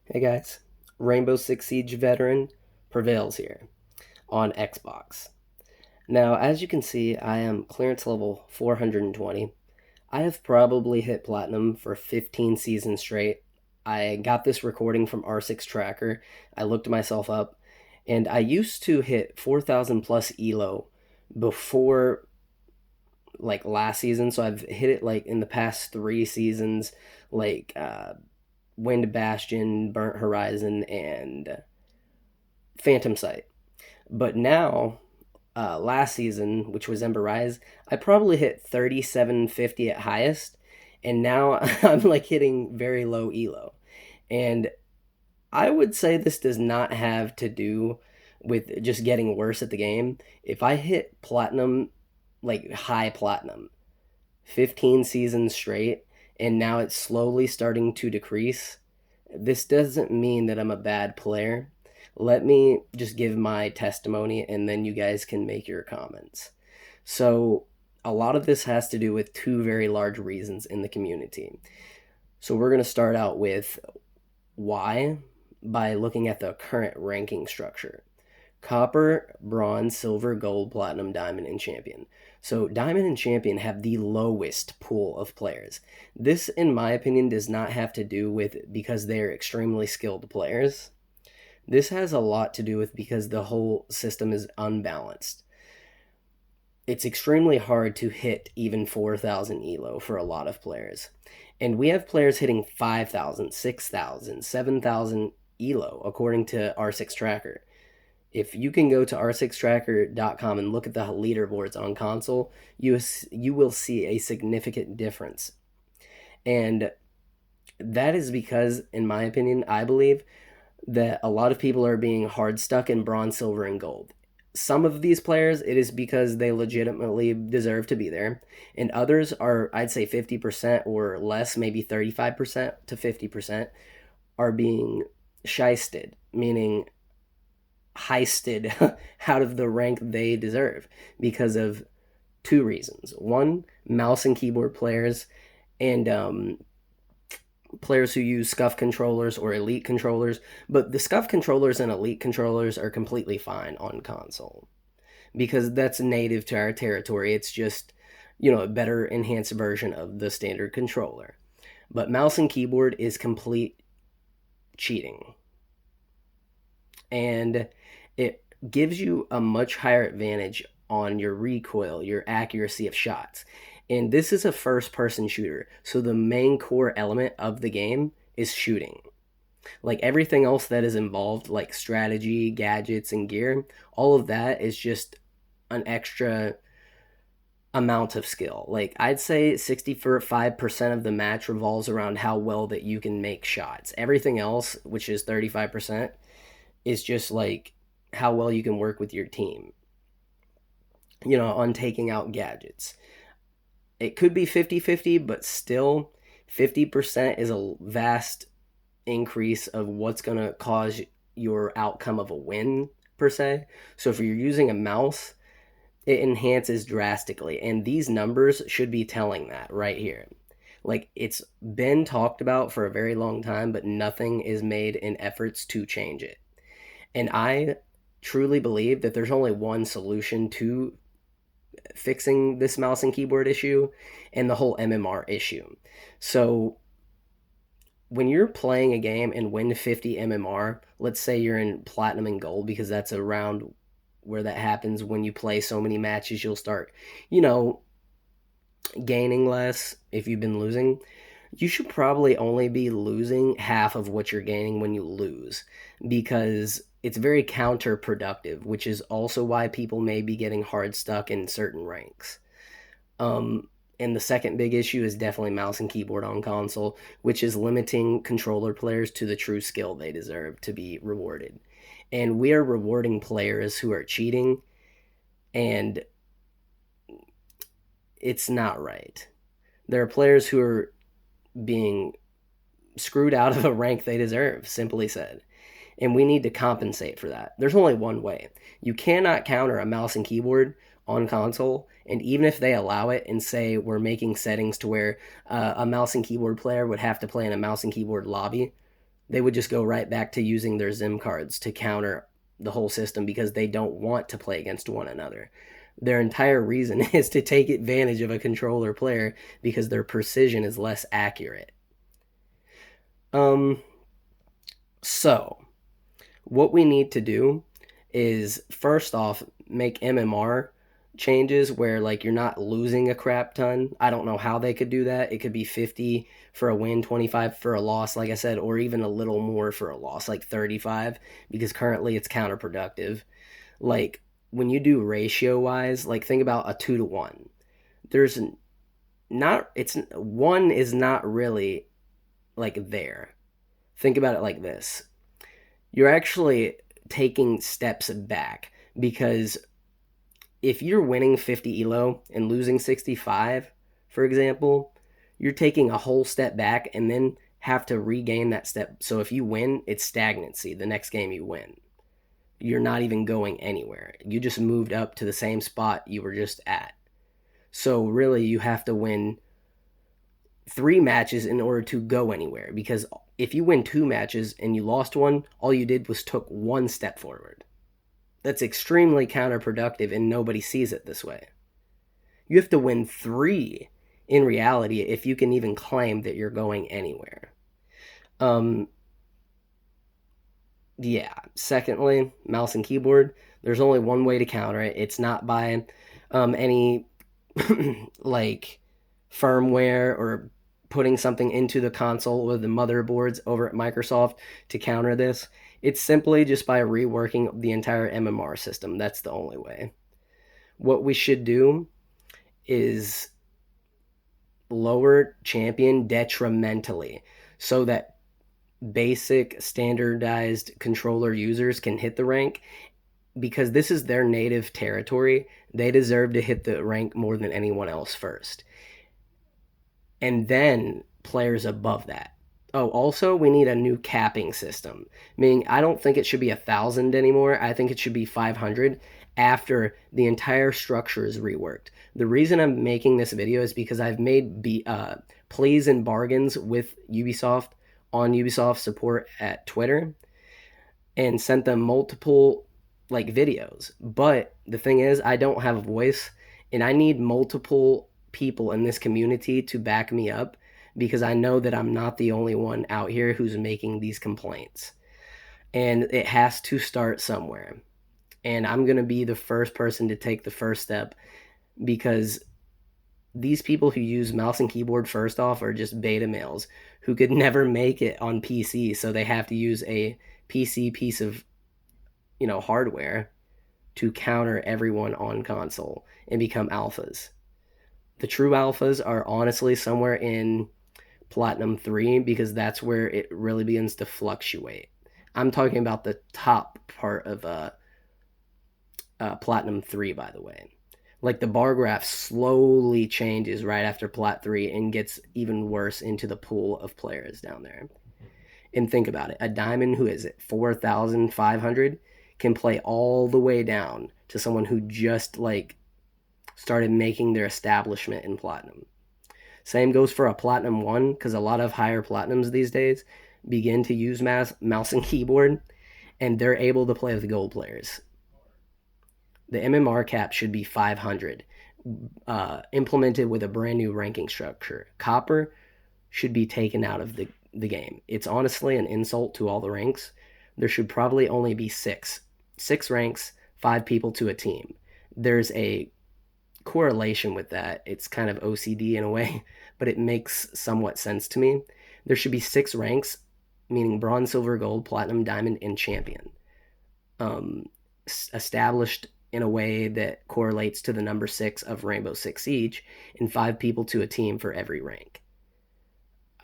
Hey guys, Rainbow Six Siege veteran prevails here on Xbox. Now, as you can see, I am clearance level 420. I have probably hit platinum for 15 seasons straight. I got this recording from R6 Tracker. I looked myself up, and I used to hit 4,000 plus elo before last season. So I've hit it like in the past 3 seasons, like Wind Bastion, Burnt Horizon, and Phantom Sight. But now, last season, which was Ember Rise, I probably hit 3750 at highest, and now I'm like hitting very low elo. And I would say this does not have to do with just getting worse at the game. If I hit platinum, like high platinum, 15 seasons straight, and now it's slowly starting to decrease, this doesn't mean that I'm a bad player. Let me just give my testimony and then you guys can make your comments. So, a lot of this has to do with two very large reasons in the community. So, we're going to start out with why by looking at the current ranking structure: copper, bronze, silver, gold, platinum, diamond, and champion. So, diamond and champion have the lowest pool of players. This, in my opinion, does not have to do with because they're extremely skilled players. This has a lot to do with because the whole system is unbalanced. It's extremely hard to hit even 4,000 elo for a lot of players. And we have players hitting 5,000, 6,000, 7,000 elo, according to R6 Tracker. If you can go to r6tracker.com and look at the leaderboards on console, you will see a significant difference. And that is because, in my opinion, I believe that a lot of people are being hard stuck in bronze, silver, and gold. Some of these players, it is because they legitimately deserve to be there. And others are, I'd say 50% or less, maybe 35% to 50%, are being shysted, meaning heisted out of the rank they deserve because of two reasons. One, mouse and keyboard players and players who use scuff controllers or elite controllers, but the scuff controllers and elite controllers are completely fine on console because that's native to our territory. It's just, a better enhanced version of the standard controller. But mouse and keyboard is complete cheating. And it gives you a much higher advantage on your recoil, your accuracy of shots. And this is a first person shooter, so the main core element of the game is shooting. Like everything else that is involved, like strategy, gadgets, and gear, all of that is just an extra amount of skill. Like I'd say 65% of the match revolves around how well that you can make shots. Everything else, which is 35%, is just like how well you can work with your team, on taking out gadgets. It could be 50-50, but still 50% is a vast increase of what's going to cause your outcome of a win, per se. So if you're using a mouse, it enhances drastically. And these numbers should be telling that right here. Like it's been talked about for a very long time, but nothing is made in efforts to change it. And I truly believe that there's only one solution to fixing this mouse and keyboard issue and the whole MMR issue. So when you're playing a game and win 50 MMR, let's say you're in platinum and gold, because that's around where that happens when you play so many matches, you'll start, you know, gaining less if you've been losing. You should probably only be losing half of what you're gaining when you lose, because it's very counterproductive, which is also why people may be getting hard stuck in certain ranks. And the second big issue is definitely mouse and keyboard on console, which is limiting controller players to the true skill they deserve to be rewarded. And we are rewarding players who are cheating, and it's not right. There are players who are being screwed out of a rank they deserve, simply said. And we need to compensate for that. There's only one way. You cannot counter a mouse and keyboard on console, and even if they allow it and say we're making settings to where a mouse and keyboard player would have to play in a mouse and keyboard lobby, They would just go right back to using their Zim cards to counter the whole system because they don't want to play against one another. Their entire reason is to take advantage of a controller player because their precision is less accurate. So what we need to do is first off make MMR changes where like you're not losing a crap ton. I don't know how they could do that. It could be 50 for a win, 25 for a loss, like I said, or even a little more for a loss, like 35, because currently it's counterproductive. Like when you do ratio wise, like think about a 2 to 1. There's not, it's one is not really like there. Think about it like this. You're actually taking steps back because if you're winning 50 elo and losing 65, for example, you're taking a whole step back and then have to regain that step. So if you win, it's stagnancy the next game you win. You're not even going anywhere. You just moved up to the same spot you were just at. So really, you have to win 3 matches in order to go anywhere, because if you win 2 matches and you lost one, all you did was took one step forward. That's extremely counterproductive and nobody sees it this way. You have to win 3 in reality if you can even claim that you're going anywhere. Yeah. Secondly, mouse and keyboard. There's only one way to counter it. It's not by any like firmware or putting something into the console with the motherboards over at Microsoft to counter this. It's simply just by reworking the entire MMR system. That's the only way. What we should do is lower champion detrimentally so that basic standardized controller users can hit the rank, because this is their native territory. They deserve to hit the rank more than anyone else first. And then players above that. Oh, also, we need a new capping system. Meaning, I don't think it should be 1,000 anymore. I think it should be 500 after the entire structure is reworked. The reason I'm making this video is because I've made pleas and bargains with Ubisoft on Ubisoft support at Twitter and sent them multiple like videos. But the thing is, I don't have a voice and I need multiple people in this community to back me up, because I know that I'm not the only one out here who's making these complaints. And it has to start somewhere. And I'm going to be the first person to take the first step, because these people who use mouse and keyboard first off are just beta males who could never make it on PC, so they have to use a PC piece of, hardware to counter everyone on console and become alphas. The true alphas are honestly somewhere in Platinum 3, because that's where it really begins to fluctuate. I'm talking about the top part of Platinum 3, by the way. Like the bar graph slowly changes right after Plat 3 and gets even worse into the pool of players down there. And think about it. A diamond who is at 4,500 can play all the way down to someone who just started making their establishment in Platinum. Same goes for a Platinum 1, because a lot of higher Platinums these days begin to use mouse and keyboard, and they're able to play with gold players. The MMR cap should be 500, implemented with a brand new ranking structure. Copper should be taken out of the game. It's honestly an insult to all the ranks. There should probably only be 6 ranks, 5 people to a team. There's a correlation with that. It's kind of OCD in a way, but it makes somewhat sense to me. There should be 6 ranks, meaning bronze, silver, gold, platinum, diamond, and champion, established in a way that correlates to the number 6 of Rainbow Six Siege, and 5 people to a team for every rank.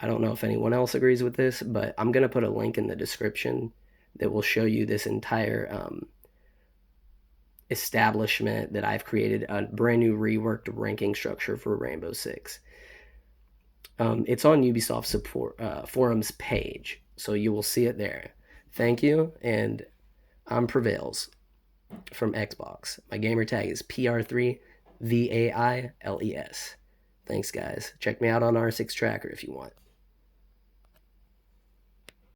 I don't know if anyone else agrees with this, but I'm going to put a link in the description that will show you this entire establishment that I've created, a brand new reworked ranking structure for Rainbow Six. It's on Ubisoft support forums page, so you will see it there. Thank you, and I'm Prevails from Xbox. My gamer tag is PR3VAILES. Thanks, guys. Check me out on R6 Tracker if you want.